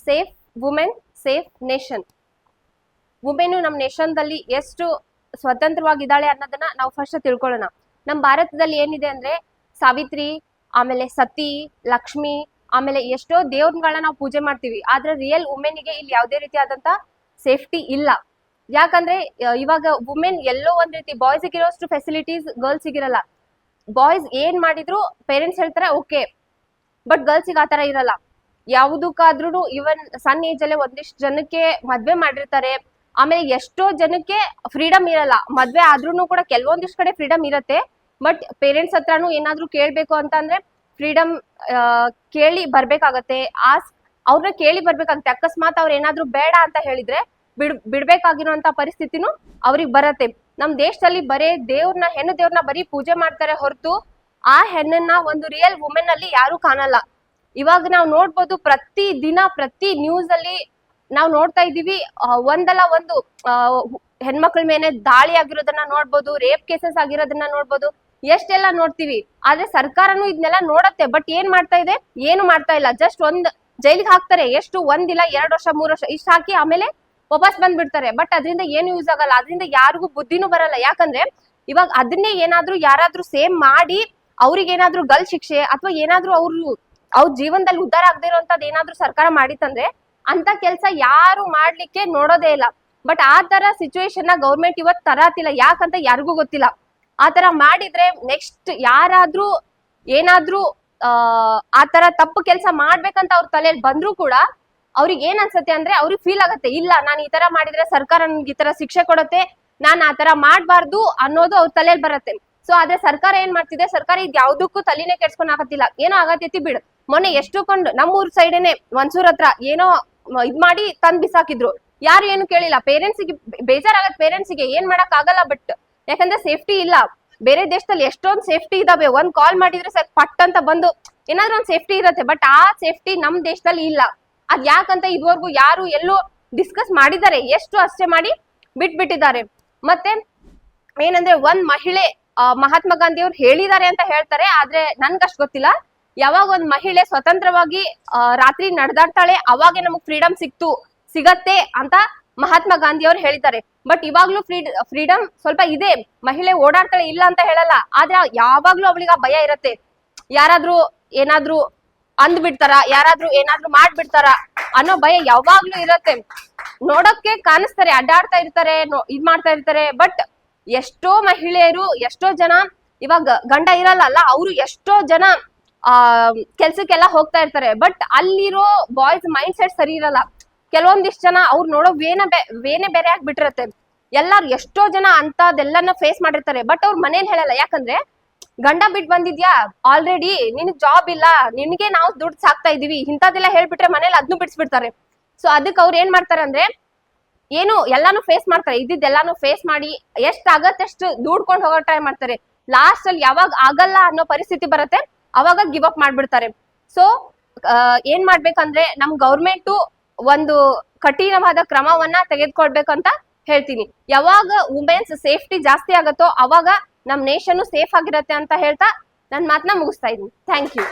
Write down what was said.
Safe women safe nation. Women ನಮ್ಮ ನೇಷನ್ದಲ್ಲಿ ಎಷ್ಟು ಸ್ವತಂತ್ರವಾಗಿದ್ದಾಳೆ ಅನ್ನೋದನ್ನ ನಾವು ಫಸ್ಟ್ ತಿಳ್ಕೊಳ್ಳೋಣ. ನಮ್ಮ ಭಾರತದಲ್ಲಿ ಏನಿದೆ ಅಂದ್ರೆ ಸಾವಿತ್ರಿ, ಆಮೇಲೆ ಸತಿ, ಲಕ್ಷ್ಮಿ, ಆಮೇಲೆ ಎಷ್ಟೋ ದೇವ್ರಗಳನ್ನ ನಾವು ಪೂಜೆ ಮಾಡ್ತೀವಿ. ಆದ್ರೆ ರಿಯಲ್ ವುಮೆನ್ಗೆ ಇಲ್ಲಿ ಯಾವುದೇ ರೀತಿಯಾದಂತ ಸೇಫ್ಟಿ ಇಲ್ಲ. ಯಾಕಂದ್ರೆ ಇವಾಗ ವುಮೆನ್ ಎಲ್ಲೋ ಒಂದ್ ರೀತಿ ಬಾಯ್ಸ್ ಇರೋಷ್ಟು ಫೆಸಿಲಿಟೀಸ್ ಗರ್ಲ್ಸ್ ಇರಲ್ಲ. ಬಾಯ್ಸ್ ಏನ್ ಮಾಡಿದ್ರು ಪೇರೆಂಟ್ಸ್ ಹೇಳ್ತಾರೆ ಓಕೆ, ಬಟ್ ಗರ್ಲ್ಸ್ ಗೆ ಆತರ ಇರಲ್ಲ. ಯಾವುದಕ್ಕಾದ್ರೂ ಇವನ್ ಸಣ್ಣ ಏಜ್ ಅಲ್ಲೇ ಒಂದಿಷ್ಟು ಜನಕ್ಕೆ ಮದ್ವೆ ಮಾಡಿರ್ತಾರೆ. ಆಮೇಲೆ ಎಷ್ಟೋ ಜನಕ್ಕೆ ಫ್ರೀಡಮ್ ಇರಲ್ಲ. ಮದ್ವೆ ಆದ್ರೂ ಕೂಡ ಕೆಲವೊಂದಿಷ್ಟು ಕಡೆ ಫ್ರೀಡಮ್ ಇರತ್ತೆ, ಬಟ್ ಪೇರೆಂಟ್ಸ್ ಹತ್ರನೂ ಏನಾದ್ರೂ ಕೇಳ್ಬೇಕು ಅಂತ ಅಂದ್ರೆ ಫ್ರೀಡಮ್ ಕೇಳಿ ಬರ್ಬೇಕಾಗತ್ತೆ. ಅವ್ರನ್ನ ಕೇಳಿ ಬರ್ಬೇಕಾಗತ್ತೆ. ಅಕಸ್ಮಾತ್ ಅವ್ರ ಏನಾದ್ರೂ ಬೇಡ ಅಂತ ಹೇಳಿದ್ರೆ ಬಿಡ್ಬೇಕಾಗಿರುವಂತ ಪರಿಸ್ಥಿತಿನೂ ಅವ್ರಿಗೆ ಬರತ್ತೆ. ನಮ್ ದೇಶದಲ್ಲಿ ಬರೇ ಹೆಣ್ಣು ದೇವ್ರನ್ನ ಬರೀ ಪೂಜೆ ಮಾಡ್ತಾರೆ ಹೊರತು ಆ ಹೆಣ್ಣನ್ನ ಒಂದು ರಿಯಲ್ ವುಮೆನ್ ಅಲ್ಲಿ ಯಾರು ಕಾಣಲ್ಲ. ಇವಾಗ ನಾವು ನೋಡ್ಬೋದು, ಪ್ರತಿ ದಿನ ಪ್ರತಿ ನ್ಯೂಸ್ ಅಲ್ಲಿ ನಾವು ನೋಡ್ತಾ ಇದೀವಿ, ಒಂದಲ್ಲ ಒಂದು ಹೆಣ್ಮಕ್ಳ ಮೇಲೆ ದಾಳಿ ಆಗಿರೋದನ್ನ ನೋಡ್ಬೋದು, ರೇಪ್ ಕೇಸಸ್ ಆಗಿರೋದನ್ನ ನೋಡ್ಬೋದು, ಎಷ್ಟೆಲ್ಲ ನೋಡ್ತೀವಿ. ಆದ್ರೆ ಸರ್ಕಾರನು ಇದನ್ನೆಲ್ಲ ನೋಡತ್ತೆ, ಬಟ್ ಏನ್ ಮಾಡ್ತಾ ಇದೆ? ಏನು ಮಾಡ್ತಾ ಇಲ್ಲ. ಜಸ್ಟ್ ಜೈಲಿಗೆ ಹಾಕ್ತಾರೆ. ಎಷ್ಟು 1 ಇಲ್ಲ 2 ವರ್ಷ 3 ವರ್ಷ ಇಷ್ಟ ಹಾಕಿ ಆಮೇಲೆ ವಾಪಸ್ ಬಂದ್ಬಿಡ್ತಾರೆ. ಬಟ್ ಅದರಿಂದ ಏನು ಯೂಸ್ ಆಗಲ್ಲ. ಅದರಿಂದ ಯಾರಿಗೂ ಬುದ್ಧಿನೂ ಬರಲ್ಲ. ಯಾಕಂದ್ರೆ ಇವಾಗ ಅದನ್ನೇ ಏನಾದ್ರೂ ಯಾರಾದ್ರೂ ಸೇಮ್ ಮಾಡಿ ಅವ್ರಿಗೆ ಏನಾದ್ರೂ ಗಲ್ ಶಿಕ್ಷೆ ಅಥವಾ ಏನಾದ್ರೂ ಅವ್ರ ಜೀವನದಲ್ಲಿ ಉದ್ಧಾರ ಆಗದೆ ಇರೋಂಥದ್ದು ಏನಾದ್ರೂ ಸರ್ಕಾರ ಮಾಡಿತ್ತಂದ್ರೆ ಅಂತ ಕೆಲ್ಸ ಯಾರು ಮಾಡ್ಲಿಕ್ಕೆ ನೋಡೋದೇ ಇಲ್ಲ. ಬಟ್ ಆ ತರ ಸಿಚುವೇಶನ್ ನ ಗೌರ್ಮೆಂಟ್ ಇವತ್ತು ತರತಿಲ್ಲ. ಯಾಕಂತ ಯಾರಿಗೂ ಗೊತ್ತಿಲ್ಲ. ಆ ತರ ಮಾಡಿದ್ರೆ ನೆಕ್ಸ್ಟ್ ಯಾರಾದ್ರೂ ಏನಾದ್ರೂ ಆ ತರ ತಪ್ಪು ಕೆಲಸ ಮಾಡ್ಬೇಕಂತ ಅವ್ರ ತಲೆಯಲ್ಲಿ ಬಂದ್ರು ಕೂಡ ಅವ್ರಿಗೆ ಏನ್ ಅನ್ಸತ್ತೆ ಅಂದ್ರೆ ಅವ್ರಿಗೆ ಫೀಲ್ ಆಗತ್ತೆ, ಇಲ್ಲ ನಾನು ಈ ತರ ಮಾಡಿದ್ರೆ ಸರ್ಕಾರ ನನ್ಗೆ ಈ ತರ ಶಿಕ್ಷೆ ಕೊಡುತ್ತೆ, ನಾನ್ ಆ ತರ ಮಾಡ್ಬಾರ್ದು ಅನ್ನೋದು ಅವ್ರ ತಲೆಯಲ್ಲಿ ಬರತ್ತೆ. ಸೊ ಆದ್ರೆ ಸರ್ಕಾರ ಏನ್ ಮಾಡ್ತಿದೆ? ಸರ್ಕಾರ ಇದ್ ಯಾವ್ದಕ್ಕೂ ತಲೆನೇ ಕೆಡ್ಸ್ಕೊಂಡ್ ಆಗತ್ತಿಲ್ಲ. ಏನೋ ಆಗತೈತಿ ಬಿಡು. ಮೊನ್ನೆ ಎಷ್ಟೊಂದು ನಮ್ಮೂರ್ ಸೈಡೇನೆ ಒಂದ್ಸೂರ್ ಹತ್ರ ಏನೋ ಇದ್ ಮಾಡಿ ತಂದ್ ಬಿಸಾಕಿದ್ರು. ಯಾರು ಏನು ಕೇಳಿಲ್ಲ. ಪೇರೆಂಟ್ಸ್ಗೆ ಬೇಜಾರಾಗತ್ತೆ. ಪೇರೆಂಟ್ಸ್ಗೆ ಏನ್ ಮಾಡಕ್ ಆಗಲ್ಲ. ಬಟ್ ಯಾಕಂದ್ರೆ ಸೇಫ್ಟಿ ಇಲ್ಲ. ಬೇರೆ ದೇಶದಲ್ಲಿ ಎಷ್ಟೊಂದ್ ಸೇಫ್ಟಿ ಇದಾವೆ. ಒಂದ್ ಕಾಲ್ ಮಾಡಿದ್ರೆ ಸರ್ ಪಟ್ ಅಂತ ಬಂದು ಏನಾದ್ರೂ ಒಂದ್ ಸೇಫ್ಟಿ ಇರತ್ತೆ. ಬಟ್ ಆ ಸೇಫ್ಟಿ ನಮ್ ದೇಶದಲ್ಲಿ ಇಲ್ಲ. ಅದ್ ಯಾಕಂತ ಇದುವರೆಗೂ ಯಾರು ಎಲ್ಲೂ ಡಿಸ್ಕಸ್ ಮಾಡಿದ್ದಾರೆ? ಎಷ್ಟು ಅಷ್ಟೇ ಮಾಡಿ ಬಿಟ್ಬಿಟ್ಟಿದ್ದಾರೆ. ಮತ್ತೆ ಏನಂದ್ರೆ ಒಂದ್ ಮಹಿಳೆ ಮಹಾತ್ಮ ಗಾಂಧಿ ಅವ್ರು ಹೇಳಿದ್ದಾರೆ ಅಂತ ಹೇಳ್ತಾರೆ, ಆದ್ರೆ ನನ್ಗಷ್ಟ್ ಗೊತ್ತಿಲ್ಲ. ಯಾವಾಗ ಒಂದ್ ಮಹಿಳೆ ಸ್ವತಂತ್ರವಾಗಿ ರಾತ್ರಿ ನಡೆದಾಡ್ತಾಳೆ ಅವಾಗೆ ನಮಗ್ ಫ್ರೀಡಮ್ ಸಿಗತ್ತೆ ಅಂತ ಮಹಾತ್ಮ ಗಾಂಧಿ ಅವ್ರು ಹೇಳಿದ್ದಾರೆ. ಬಟ್ ಇವಾಗ್ಲೂ ಫ್ರೀಡಮ್ ಸ್ವಲ್ಪ ಇದೆ. ಮಹಿಳೆ ಓಡಾಡ್ತಾಳೆ ಇಲ್ಲ ಅಂತ ಹೇಳಲ್ಲ. ಆದ್ರೆ ಯಾವಾಗ್ಲೂ ಅವಳಿಗೆ ಆ ಭಯ ಇರತ್ತೆ. ಯಾರಾದ್ರೂ ಏನಾದ್ರೂ ಅಂದ್ಬಿಡ್ತಾರ, ಯಾರಾದ್ರೂ ಏನಾದ್ರೂ ಮಾಡ್ಬಿಡ್ತಾರ ಅನ್ನೋ ಭಯ ಯಾವಾಗ್ಲೂ ಇರತ್ತೆ. ನೋಡಕ್ಕೆ ಕಾಣಿಸ್ತಾರೆ, ಅಡ್ಡಾಡ್ತಾ ಇರ್ತಾರೆ, ಇದ್ ಮಾಡ್ತಾ ಇರ್ತಾರೆ. ಬಟ್ ಎಷ್ಟೋ ಮಹಿಳೆಯರು, ಎಷ್ಟೋ ಜನ ಇವಾಗ ಗಂಡ ಇರಲ್ಲ, ಅವರು ಎಷ್ಟೋ ಜನ ಕೆಲ್ಸಕ್ಕೆಲ್ಲ ಹೋಗ್ತಾ ಇರ್ತಾರೆ. ಬಟ್ ಅಲ್ಲಿರೋ ಬಾಯ್ಸ್ ಮೈಂಡ್ ಸೆಟ್ ಸರಿ ಇರಲ್ಲ. ಕೆಲವೊಂದಿಷ್ಟು ಜನ ಅವ್ರು ನೋಡೋ ವೇನೆ ಬೇರೆ ಆಗ್ಬಿಟ್ಟಿರತ್ತೆ. ಎಲ್ಲಾರು ಎಷ್ಟೋ ಜನ ಅಂತದೆಲ್ಲನ ಫೇಸ್ ಮಾಡಿರ್ತಾರೆ. ಬಟ್ ಅವ್ರ ಮನೇಲಿ ಹೇಳಲ್ಲ. ಯಾಕಂದ್ರೆ ಗಂಡ ಬಿಟ್ಟು ಬಂದಿದ್ಯಾ, ಆಲ್ರೆಡಿ ನಿನಗ್ ಜಾಬ್ ಇಲ್ಲ, ನಿನ್ಗೆ ನಾವು ದುಡ್ಡು ಸಾಕ್ತಾ ಇದೀವಿ, ಇಂಥದ್ದೆಲ್ಲ ಹೇಳ್ಬಿಟ್ರೆ ಮನೇಲಿ ಅದ್ನು ಬಿಡಿಸ್ಬಿಡ್ತಾರೆ. ಸೊ ಅದಕ್ಕೆ ಅವ್ರು ಏನ್ ಮಾಡ್ತಾರೆ ಅಂದ್ರೆ ಏನು ಎಲ್ಲಾನು ಫೇಸ್ ಮಾಡ್ತಾರೆ. ಇದ್ದಿದ್ದೆಲ್ಲಾನು ಫೇಸ್ ಮಾಡಿ ಎಷ್ಟ್ ಆಗತ್ತಷ್ಟು ದುಡ್ಕೊಂಡು ಹೋಗೋ ಟ್ರೈ ಮಾಡ್ತಾರೆ. ಲಾಸ್ಟ್ ಅಲ್ಲಿ ಯಾವಾಗ ಆಗಲ್ಲ ಅನ್ನೋ ಪರಿಸ್ಥಿತಿ ಬರುತ್ತೆ ಅವಾಗ ಗಿವ್ ಅಪ್ ಮಾಡ್ಬಿಡ್ತಾರೆ. ಸೊ ಏನ್ ಮಾಡ್ಬೇಕಂದ್ರೆ ನಮ್ ಗೌರ್ಮೆಂಟ್ ಒಂದು ಕಠಿಣವಾದ ಕ್ರಮವನ್ನ ತೆಗೆದುಕೊಳ್ಬೇಕಂತ ಹೇಳ್ತೀನಿ. ಯಾವಾಗ ವುಮೆನ್ಸ್ ಸೇಫ್ಟಿ ಜಾಸ್ತಿ ಆಗತ್ತೋ ಅವಾಗ ನಮ್ ನೇಷನ್ ಸೇಫ್ ಆಗಿರತ್ತೆ ಅಂತ ಹೇಳ್ತಾ ನನ್ನ ಮಾತನ್ನ ಮುಗಿಸ್ತಾ ಇದೀನಿ. Thank you.